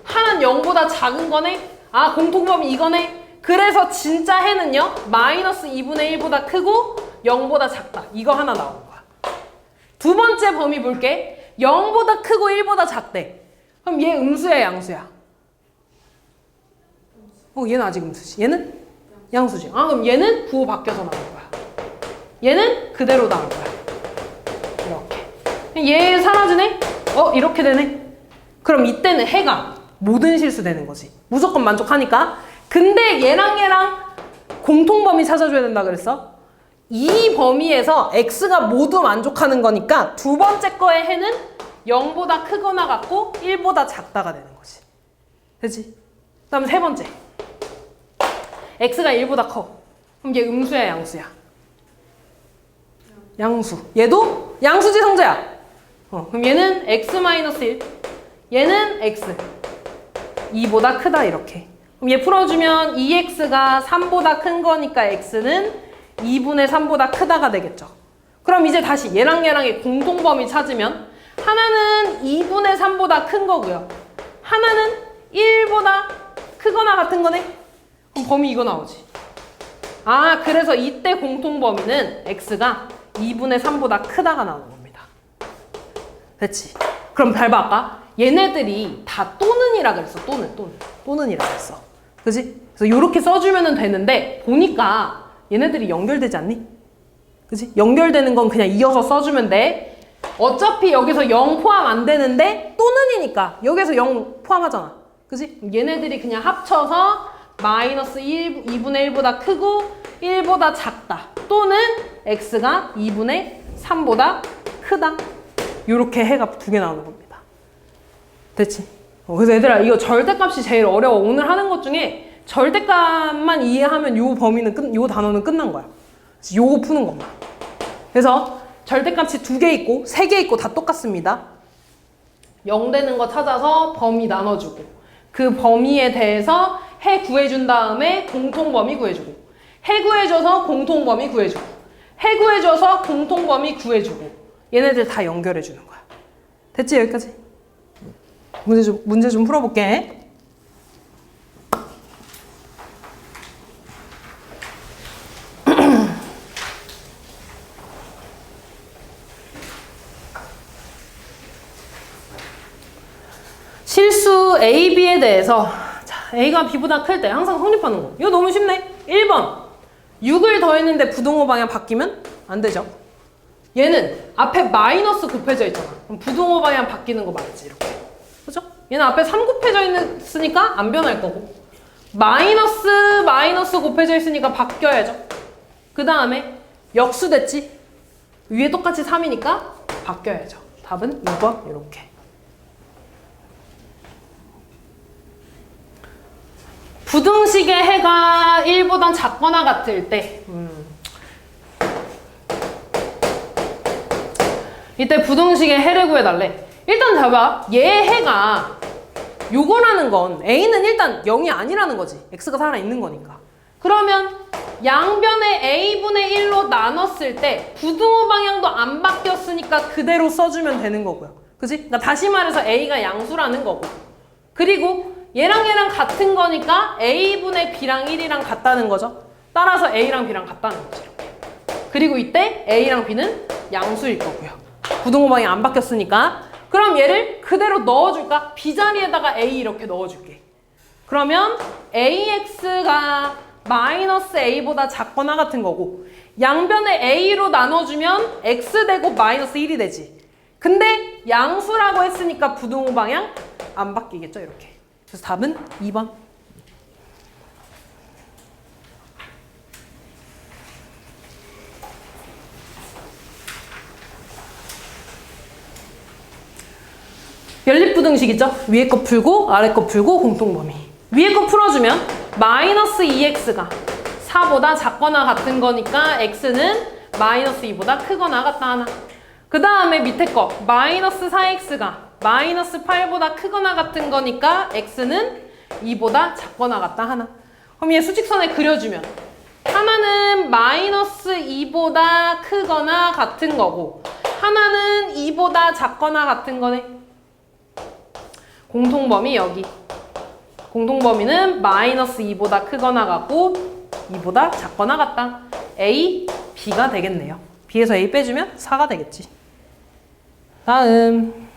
Speaker 1: 하나는 0보다 작은 거네. 아 공통범위 이거네. 그래서 진짜 해는요 마이너스 2분의 1보다 크고 0보다 작다. 이거 하나 나오는 거야. 두 번째 범위 볼게. 0보다 크고 1보다 작대. 그럼 얘 음수야 양수야? 얘는 아직 음수지. 얘는 양수지. 아 그럼 얘는 부호 바뀌어서 나올 거야. 얘는 그대로 나올 거야. 이렇게. 얘 사라지네? 이렇게 되네? 그럼 이때는 해가 모든 실수되는 거지. 무조건 만족하니까. 근데 얘랑 공통범위 찾아줘야 된다 그랬어? 이 범위에서 x가 모두 만족하는 거니까 두 번째 거의 해는 0보다 크거나 같고 1보다 작다가 되는 거지. 되지? 그 다음에 세 번째. x가 1보다 커. 그럼 얘 음수야 양수야? 양수. 얘도 양수지 성재야? 그럼 얘는 x-1 얘는 x 2보다 크다 이렇게. 그럼 얘 풀어주면 2x가 3보다 큰 거니까 x는 2분의 3보다 크다가 되겠죠. 그럼 이제 다시 얘랑 얘랑의 공통범위 찾으면 하나는 2분의 3보다 큰 거고요. 하나는 1보다 크거나 같은 거네? 그럼 범위 이거 나오지. 아 그래서 이때 공통범위는 x가 2분의 3보다 크다가 나오는 겁니다. 됐지? 그럼 잘 봐 아까 얘네들이 다 또는이라 그랬어. 또는이라 그랬어. 그지? 그래서 이렇게 써주면 되는데 보니까 얘네들이 연결되지 않니? 그지? 연결되는 건 그냥 이어서 써주면 돼. 어차피 여기서 0 포함 안 되는데 또는이니까 여기서 0 포함하잖아. 그지? 얘네들이 그냥 합쳐서 마이너스 2분의 1보다 크고 1보다 작다. 또는 x가 2분의 3보다 크다. 요렇게 해가 두 개 나오는 겁니다. 됐지? 그래서 얘들아 이거 절대값이 제일 어려워. 오늘 하는 것 중에 절대값만 이해하면 요 범위는 요 단어는 끝난 거야. 요거 푸는 것만. 그래서 절대값이 2개 있고 3개 있고 다 똑같습니다. 0 되는 거 찾아서 범위 나눠주고 그 범위에 대해서 해 구해준 다음에 공통범위 구해주고 해 구해줘서 공통범위 구해주고 해 구해줘서 공통범위 구해주고 얘네들 다 연결해주는 거야. 됐지? 여기까지? 문제 좀 풀어볼게. 실수 A, B에 대해서 자, A가 B보다 클 때 항상 성립하는 거. 이거 너무 쉽네. 1번 6을 더했는데 부등호 방향 바뀌면 안 되죠. 얘는 앞에 마이너스 곱해져 있잖아. 그럼 부등호 방향 바뀌는 거 맞지? 이렇게. 그죠? 얘는 앞에 3 곱해져 있으니까 안 변할 거고. 마이너스 곱해져 있으니까 바뀌어야죠. 그 다음에 역수 됐지? 위에 똑같이 3이니까 바뀌어야죠. 답은 2번 이렇게. 부등식의 해가 1보단 작거나 같을 때 이때 부등식의 해를 구해달래. 일단 봐봐. 얘의 해가 요거라는 건 A는 일단 0이 아니라는 거지. X가 살아있는 거니까. 그러면 양변의 A분의 1로 나눴을 때 부등호 방향도 안 바뀌었으니까 그대로 써주면 되는 거고요. 그지? 그러니까 다시 말해서 A가 양수라는 거고. 그리고 얘랑 같은 거니까 A분의 B랑 1이랑 같다는 거죠. 따라서 A랑 B랑 같다는 거죠. 이렇게. 그리고 이때 A랑 B는 양수일 거고요. 부등호 방향 안 바뀌었으니까. 그럼 얘를 그대로 넣어줄까? B 자리에다가 A 이렇게 넣어줄게. 그러면 AX가 마이너스 A보다 작거나 같은 거고 양변에 A로 나눠주면 X되고 마이너스 1이 되지. 근데 양수라고 했으니까 부등호 방향 안 바뀌겠죠? 이렇게. 그래서 답은 2번. 연립부등식이죠? 위에 거 풀고 아래 거 풀고 공통범위. 위에 거 풀어주면 마이너스 2x가 4보다 작거나 같은 거니까 x는 마이너스 2보다 크거나 같다 하나. 그 다음에 밑에 거 마이너스 4x가 마이너스 8보다 크거나 같은 거니까 x는 2보다 작거나 같다 하나. 그럼 얘 수직선에 그려주면 하나는 마이너스 2보다 크거나 같은 거고 하나는 2보다 작거나 같은 거네. 공통범위 여기. 공통범위는 마이너스 2보다 크거나 같고 2보다 작거나 같다. A, B가 되겠네요. B에서 A 빼주면 4가 되겠지. 다음.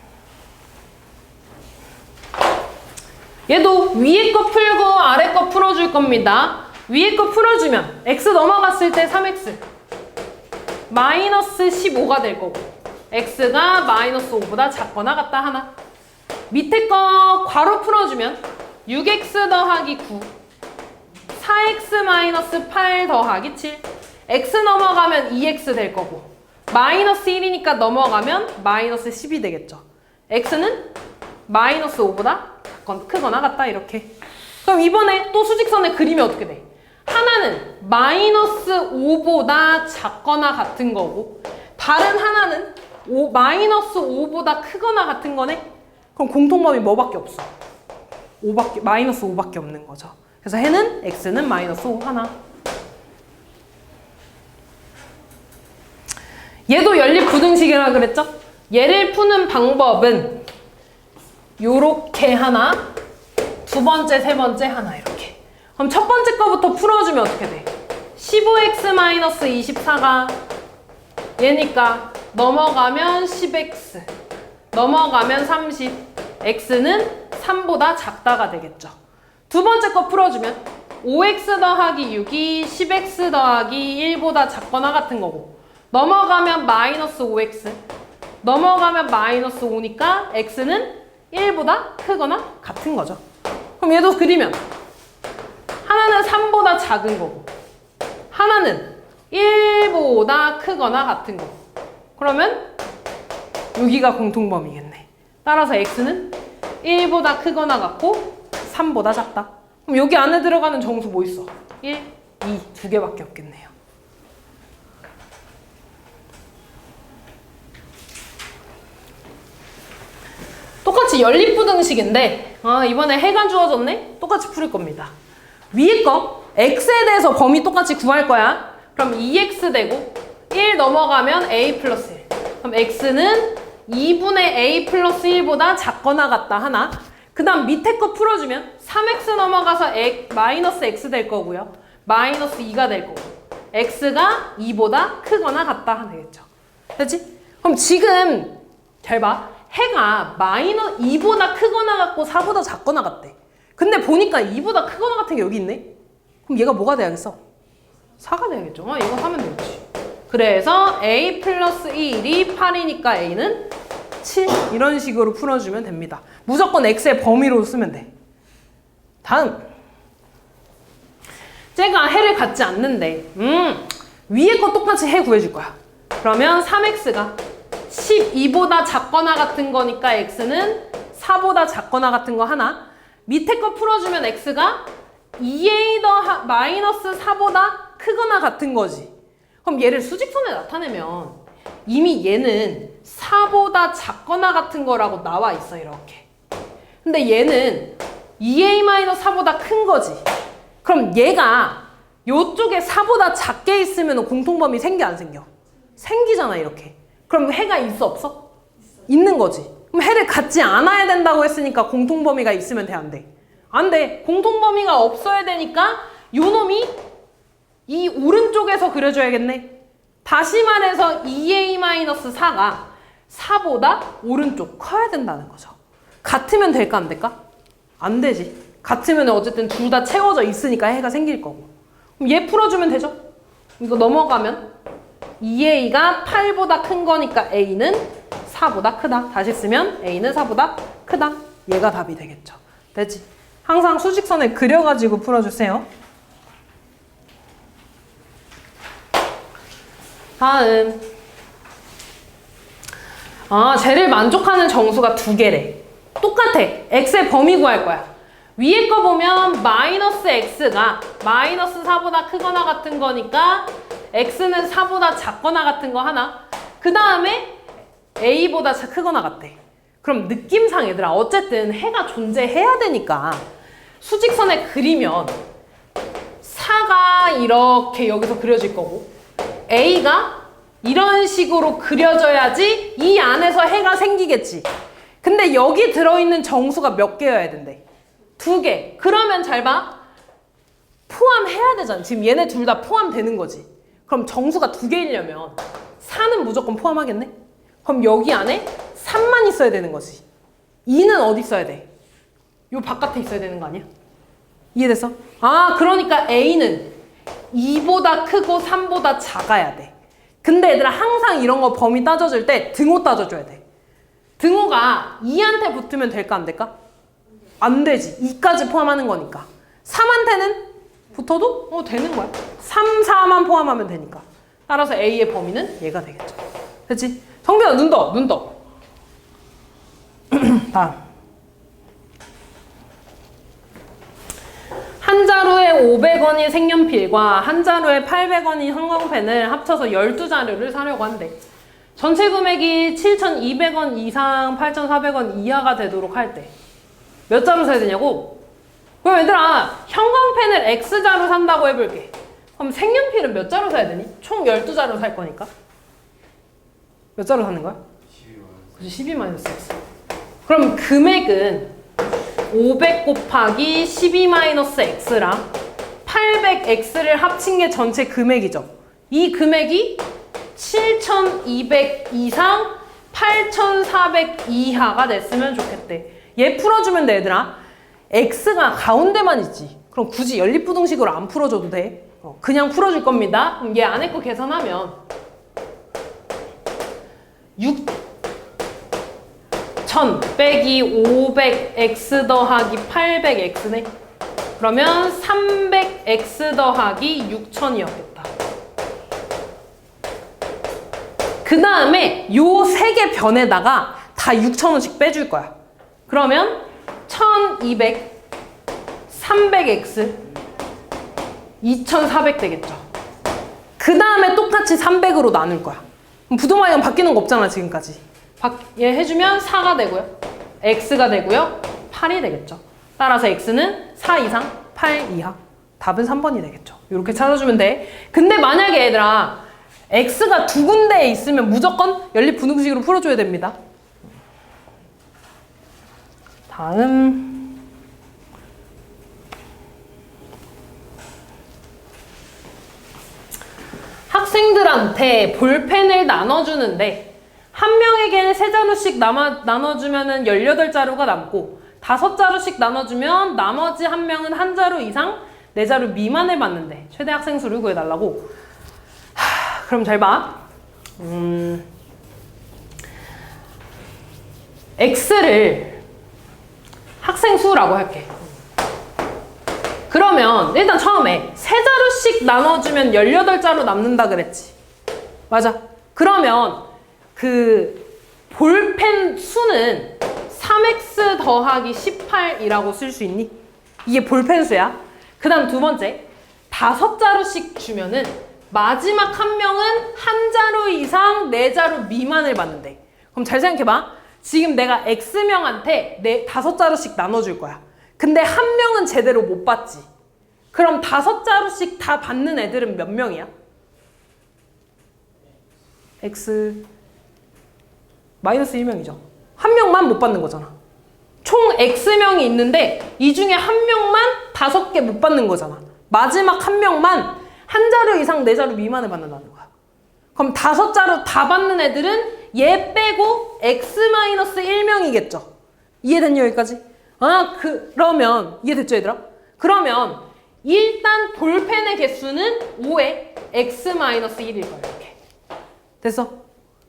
Speaker 1: 얘도 위에 거 풀고 아래 거 풀어줄 겁니다. 위에 거 풀어주면 X 넘어갔을 때 3X 마이너스 15가 될 거고 X가 마이너스 5보다 작거나 같다 하나. 밑에 거 괄호 풀어주면 6x 더하기 9 4x 마이너스 8 더하기 7 x 넘어가면 2x 될 거고 마이너스 1이니까 넘어가면 마이너스 10이 되겠죠. x는 마이너스 5보다 크거나 같다 이렇게. 그럼 이번에 또 수직선에 그리면 어떻게 돼? 하나는 마이너스 5보다 작거나 같은 거고 다른 하나는 마이너스 5보다 크거나 같은 거네? 그럼 공통범위 뭐밖에 없어? 마이너스 5밖에 없는 거죠. 그래서 해는 x는 마이너스 5 하나. 얘도 연립부등식이라 그랬죠? 얘를 푸는 방법은 요렇게 하나, 두 번째, 세 번째 하나 이렇게. 그럼 첫 번째 거부터 풀어주면 어떻게 돼? 15x-24가 얘니까 넘어가면 10x 넘어가면 30 x는 3보다 작다가 되겠죠. 두 번째 거 풀어주면 5x 더하기 6이 10x 더하기 1보다 작거나 같은 거고 넘어가면 마이너스 5x 넘어가면 마이너스 5니까 x는 1보다 크거나 같은 거죠. 그럼 얘도 그리면 하나는 3보다 작은 거고 하나는 1보다 크거나 같은 거고 그러면 여기가 공통범위겠네. 따라서 x는 1보다 크거나 같고 3보다 작다. 그럼 여기 안에 들어가는 정수 뭐 있어? 1, 2, 두 개밖에 없겠네요. 똑같이 연립부등식인데 이번에 해가 주어졌네? 똑같이 풀 겁니다. 위에 거 x에 대해서 범위 똑같이 구할 거야. 그럼 2x 되고 1 넘어가면 a 플러스 1. 그럼 x는 2분의 a 플러스 1보다 작거나 같다 하나. 그 다음 밑에 거 풀어주면 3x 넘어가서 마이너스 x 될 거고요. 마이너스 2가 될 거고 x가 2보다 크거나 같다 하나 되겠죠. 됐지? 그럼 지금 잘 봐. 해가 마이너스 2보다 크거나 같고 4보다 작거나 같대. 근데 보니까 2보다 크거나 같은 게 여기 있네? 그럼 얘가 뭐가 돼야겠어? 4가 돼야겠죠. 이거 하면 되겠지. 그래서 a 플러스 1이 8이니까 a는 7 이런 식으로 풀어주면 됩니다. 무조건 x의 범위로 쓰면 돼. 다음 쟤가 해를 갖지 않는데 위에 거 똑같이 해 구해줄 거야. 그러면 3x가 12보다 작거나 같은 거니까 x는 4보다 작거나 같은 거 하나, 밑에 거 풀어주면 x가 2a 더 마이너스 4보다 크거나 같은 거지. 그럼 얘를 수직선에 나타내면 이미 얘는 4보다 작거나 같은 거라고 나와 있어 이렇게. 근데 얘는 2a-4보다 큰 거지. 그럼 얘가 요쪽에 4보다 작게 있으면 공통범위 생겨 안 생겨? 생기잖아 이렇게. 그럼 해가 있어 없어? 있는 거지. 그럼 해를 갖지 않아야 된다고 했으니까 공통범위가 있으면 돼 안 돼? 안 돼. 공통범위가 없어야 되니까 요 놈이 이 오른쪽에서 그려줘야겠네. 다시 말해서 2a-4가 4보다 오른쪽 커야 된다는 거죠. 같으면 될까 안 될까? 안 되지. 같으면 어쨌든 둘 다 채워져 있으니까 해가 생길 거고. 그럼 얘 풀어주면 되죠. 이거 넘어가면 2a가 8보다 큰 거니까 a는 4보다 크다. 다시 쓰면 a는 4보다 크다. 얘가 답이 되겠죠. 됐지? 항상 수직선을 그려가지고 풀어주세요. 다음 쟤를 만족하는 정수가 두 개래. 똑같아. x의 범위 구할 거야. 위에 거 보면 마이너스 x가 마이너스 4보다 크거나 같은 거니까 x는 4보다 작거나 같은 거 하나, 그 다음에 a보다 크거나 같대. 그럼 느낌상 얘들아 어쨌든 해가 존재해야 되니까 수직선에 그리면 4가 이렇게 여기서 그려질 거고 a가 이런 식으로 그려져야지 이 안에서 해가 생기겠지. 근데 여기 들어있는 정수가 몇 개여야 된대? 2개. 그러면 잘 봐. 포함해야 되잖아. 지금 얘네 둘 다 포함되는 거지. 그럼 정수가 2개이려면 4는 무조건 포함하겠네? 그럼 여기 안에 3만 있어야 되는 거지. 2는 어디 있어야 돼? 요 바깥에 있어야 되는 거 아니야? 이해됐어? 그러니까 A는 2보다 크고 3보다 작아야 돼. 근데 얘들아 항상 이런 거 범위 따져줄 때 등호 따져줘야 돼. 등호가 2한테 붙으면 될까 안 될까? 안 되지. 2까지 포함하는 거니까. 3한테는 붙어도 되는 거야. 3, 4만 포함하면 되니까. 따라서 A의 범위는 얘가 되겠죠. 됐지? 성빈아 눈 떠. 눈 떠. 다음. 한 자루에 500원이 색연필과 한 자루에 800원이 형광펜을 합쳐서 12자루를 사려고 한대. 전체 금액이 7,200원 이상 8,400원 이하가 되도록 할 때 몇 자루 사야 되냐고? 그럼 얘들아 형광펜을 X자루 산다고 해볼게. 그럼 색연필은 몇 자루 사야 되니? 총 12자루 살 거니까 몇 자루 사는 거야? 12-X. 그럼 금액은 500 곱하기 12-X랑 800X를 합친 게 전체 금액이죠. 이 금액이 7,200 이상 8,400 이하가 됐으면 좋겠대. 얘 풀어주면 돼 얘들아. X가 가운데만 있지. 그럼 굳이 연립부등식으로 안 풀어줘도 돼. 그냥 풀어줄 겁니다. 그럼 얘 안에 거 계산하면 6,000 빼기 500X 더하기 800X네. 그러면 300X 더하기 6,000이었겠다. 그 다음에 요 세 개 변에다가 다 6,000원씩 빼줄 거야. 그러면 1,200, 300X, 2,400 되겠죠. 그 다음에 똑같이 300으로 나눌 거야. 그럼 부동화이건 바뀌는 거 없잖아 지금까지. 얘 해주면 4가 되고요. X가 되고요. 8이 되겠죠. 따라서 X는 4 이상 8 이하. 답은 3번이 되겠죠. 이렇게 찾아주면 돼. 근데 만약에 얘들아 X가 두 군데에 있으면 무조건 연립분등식으로 풀어줘야 됩니다. 다음 학생들한테 볼펜을 나눠주는데 한 명에게는 3자루씩 나눠주면 18자루가 남고 5자루씩 나눠주면 나머지 한 명은 1자루 이상 4자루 미만을 받는데 최대 학생 수를 구해달라고. 그럼 잘 봐. x를 학생 수라고 할게. 그러면 일단 처음에 세 자루씩 나눠주면 18자루 남는다 그랬지. 맞아. 그러면 그 볼펜 수는 3x 더하기 18이라고 쓸 수 있니? 이게 볼펜 수야. 그 다음 두 번째, 5자루씩 주면은 마지막 한 명은 한 자루 이상 4자루 미만을 받는데. 그럼 잘 생각해봐. 지금 내가 x명한테 5자루씩 나눠줄 거야. 근데 한 명은 제대로 못 받지. 그럼 5자루씩 다 받는 애들은 몇 명이야? x 마이너스 1명이죠. 한 명만 못 받는 거잖아. 총 x명이 있는데 이 중에 한 명만 5개 못 받는 거잖아. 마지막 한 명만 한 자루 이상 4자루 미만을 받는다는 거야. 그럼 5자루 다 받는 애들은 얘 빼고 x-1명이겠죠. 이해됐냐 여기까지? 그러면 이해됐죠 얘들아? 그러면 일단 볼펜의 개수는 5에 x-1일 거야 이렇게. 됐어?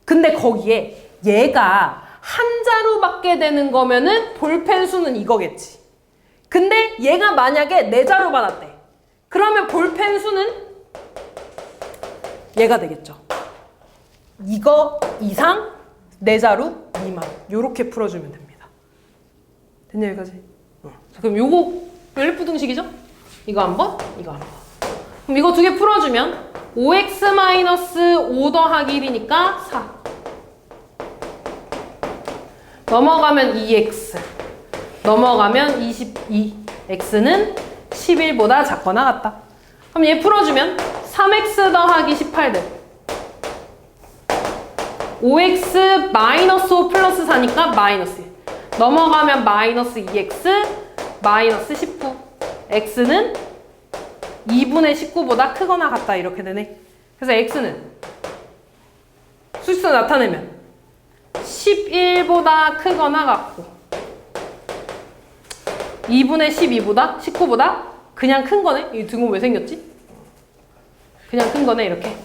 Speaker 1: 근데 거기에 얘가 한 자루밖에 되는 거면은 볼펜 수는 이거겠지. 근데 얘가 만약에 4자루 받았대. 그러면 볼펜 수는 얘가 되겠죠. 이거 이상 4자루 미만. 요렇게 풀어주면 됩니다. 됐냐 여기까지? 자, 그럼 요거 연립부등식이죠? 이거 한 번, 이거 한 번. 그럼 이거 2개 풀어주면 5x-5 더하기 1이니까 4. 넘어가면 2x. 넘어가면 22. x는 11보다 작거나 같다. 그럼 얘 풀어주면 3x 더하기 18돼. 5x 마이너스 5 플러스 4니까 마이너스 1. 넘어가면 마이너스 2x 마이너스 19. x는 2분의 19보다 크거나 같다 이렇게 되네. 그래서 x는 수식수 나타내면 11보다 크거나 같고 2분의 12보다 19보다 그냥 큰 거네. 이 등은 왜 생겼지? 그냥 큰 거네 이렇게.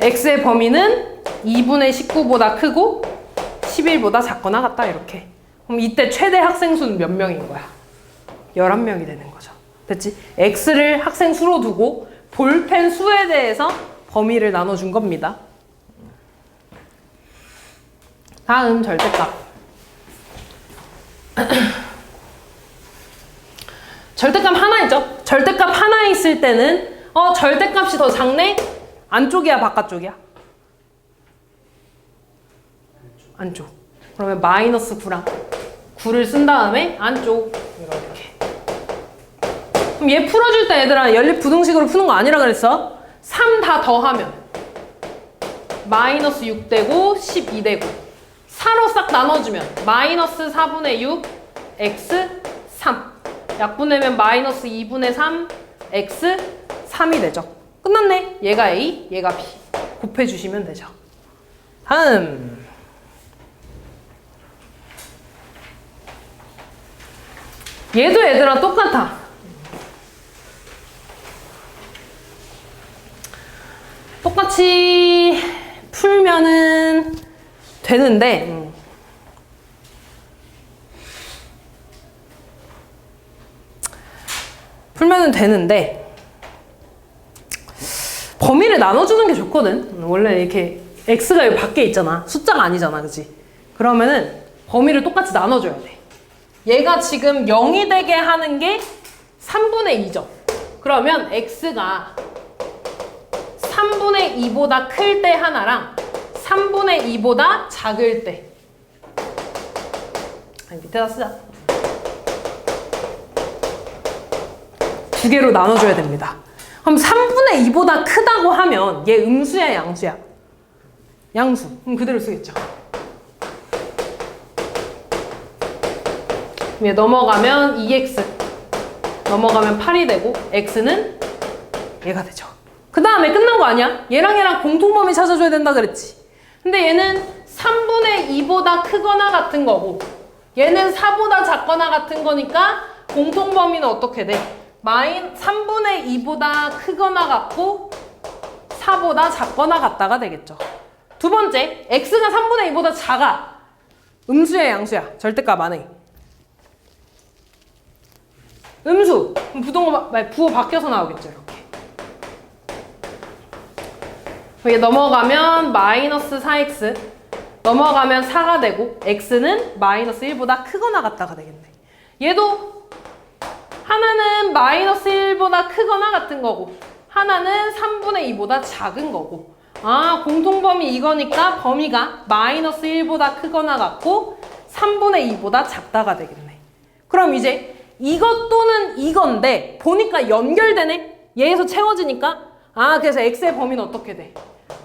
Speaker 1: x의 범위는 2분의 19보다 크고 11보다 작거나 같다 이렇게. 그럼 이때 최대 학생 수는 몇 명인 거야? 11명이 되는 거죠. 됐지? x를 학생 수로 두고 볼펜 수에 대해서 범위를 나눠준 겁니다. 다음 절대값. 절대값 하나 있죠? 절대값 하나 있을 때는 절대값이 더 작네? 안쪽이야 바깥쪽이야? 안쪽. 그러면 마이너스 9랑 9를 쓴 다음에 안쪽 이렇게. 그럼 얘 풀어줄 때 얘들아 연립부등식으로 푸는 거 아니라 그랬어? 3 다 더하면 마이너스 6 되고 12 되고 4로 싹 나눠주면 마이너스 4분의 6 x 3 약분하면 마이너스 2분의 3 x 3이 되죠. 끝났네. 얘가 a, 얘가 b 곱해주시면 되죠. 다음 얘도 얘들아 똑같아. 똑같이 풀면은 되는데 범위를 나눠주는 게 좋거든. 원래 이렇게 x가 여기 밖에 있잖아. 숫자가 아니잖아. 그치? 그러면은 범위를 똑같이 나눠줘야 돼. 얘가 지금 0이 되게 하는 게 3분의 2죠. 그러면 x가 3분의 2보다 클 때 하나랑 3분의 2보다 작을 때. 밑에다 쓰자. 2개로 나눠줘야 됩니다. 그럼 3분의 2보다 크다고 하면 얘 음수야 양수야? 양수. 그럼 그대로 쓰겠죠. 얘 넘어가면 2x 넘어가면 8이 되고 x는 얘가 되죠. 그 다음에 끝난 거 아니야? 얘랑 얘랑 공통범위 찾아줘야 된다 그랬지. 근데 얘는 3분의 2보다 크거나 같은 거고 얘는 4보다 작거나 같은 거니까 공통범위는 어떻게 돼? 3분의 2보다 크거나 같고 4보다 작거나 같다가 되겠죠. 두 번째, x가 3분의 2보다 작아. 음수야, 양수야? 절대값 안에. 음수. 그럼 부호 바뀌어서 나오겠죠, 이렇게. 여기 넘어가면 마이너스 4x. 넘어가면 4가 되고, x는 마이너스 1보다 크거나 같다가 되겠네. 얘도 하나는 마이너스 1보다 크거나 같은 거고, 하나는 3분의 2보다 작은 거고. 아, 공통범위 이거니까 범위가 마이너스 1보다 크거나 같고 3분의 2보다 작다가 되겠네. 그럼 이제 이것 또는 이건데 보니까 연결되네? 얘에서 채워지니까 아, 그래서 x의 범위는 어떻게 돼?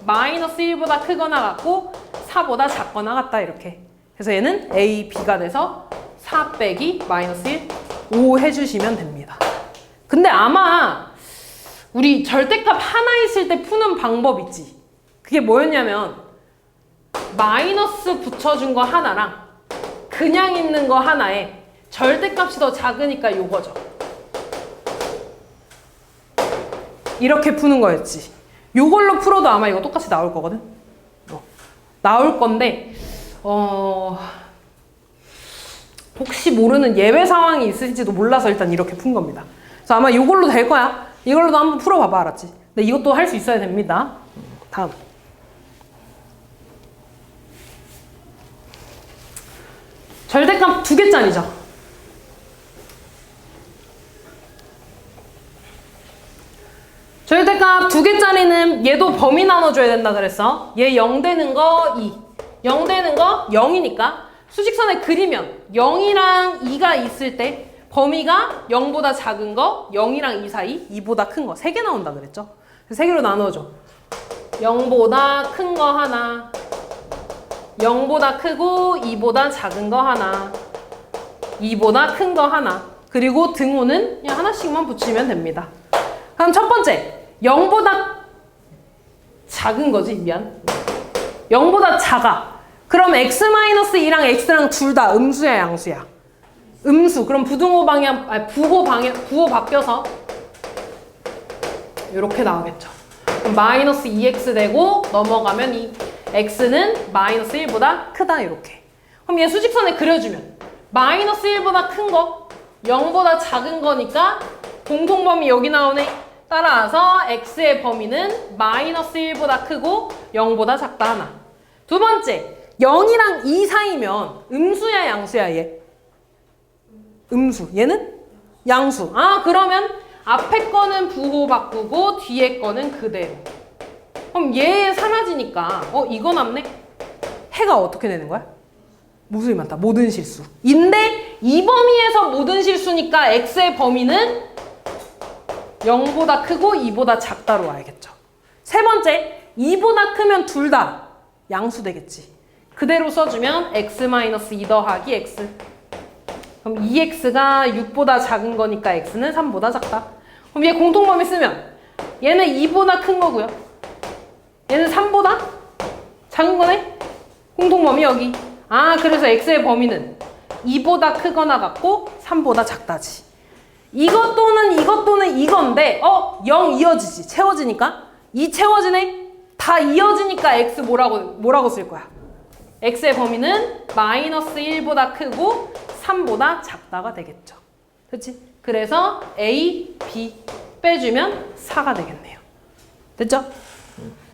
Speaker 1: 마이너스 1보다 크거나 같고 4보다 작거나 같다 이렇게. 그래서 얘는 a, b가 돼서 4 빼기 마이너스 1, 5 해주시면 됩니다. 근데 아마 우리 절대값 하나 있을 때 푸는 방법 있지. 그게 뭐였냐면 마이너스 붙여준 거 하나랑 그냥 있는 거 하나에 절대값이 더 작으니까 요거죠. 이렇게 푸는 거였지. 요걸로 풀어도 아마 이거 똑같이 나올 거거든. 나올 건데 혹시 모르는 예외 상황이 있을지도 몰라서 일단 이렇게 푼 겁니다. 그래서 아마 요걸로 될 거야. 이걸로도 한번 풀어봐봐, 알았지? 근데 이것도 할 수 있어야 됩니다. 다음. 절대값 2개짜리죠. 절대값 2개짜리는 얘도 범위 나눠줘야 된다 그랬어. 얘 0 되는 거 2. 0 되는 거 0이니까 수직선에 그리면 0이랑 2가 있을 때 범위가 0보다 작은 거, 0이랑 2 사이, 2보다 큰 거 3개 나온다 그랬죠. 3개로 나눠줘. 0보다 큰 거 하나, 0보다 크고 2보다 작은 거 하나, 2보다 큰 거 하나, 그리고 등호는 그냥 하나씩만 붙이면 됩니다. 그럼 첫 번째, 0보다 작은 거지, 미안. 0보다 작아. 그럼 x-2랑 x랑 둘 다 음수야, 양수야? 음수. 그럼 부등호 방향, 아니 부호 바뀌어서 이렇게 나오겠죠. 그럼 마이너스 2x 되고 넘어가면 이 x는 마이너스 1보다 크다 이렇게. 그럼 얘 수직선에 그려주면 마이너스 1보다 큰 거, 0보다 작은 거니까 공통범위 여기 나오네. 따라서 x의 범위는 마이너스 1보다 크고 0보다 작다 하나. 두 번째, 0이랑 2 사이면 음수야, 양수야, 얘? 음수. 얘는 양수. 아, 그러면 앞에 거는 부호 바꾸고 뒤에 거는 그대로. 그럼 얘 사라지니까 이거 남네? 해가 어떻게 되는 거야? 무수히 많다. 모든 실수. 인데 이 범위에서 모든 실수니까 x의 범위는 0보다 크고 2보다 작다로 와야겠죠. 세 번째, 2보다 크면 둘 다 양수 되겠지. 그대로 써주면 x-2 더하기 x. 그럼 2x가 6보다 작은 거니까 x는 3보다 작다. 그럼 얘 공통범위 쓰면 얘는 2보다 큰 거고요. 얘는 3보다 작은 거네? 공통범위 여기. 아, 그래서 x의 범위는 2보다 크거나 같고 3보다 작다지. 이것 또는 이건데 0 이어지지. 채워지니까 2 채워지네? 다 이어지니까 x 뭐라고 쓸 거야? x의 범위는 마이너스 1보다 크고 3보다 작다가 되겠죠. 그렇지? 그래서 a, b 빼주면 4가 되겠네요. 됐죠?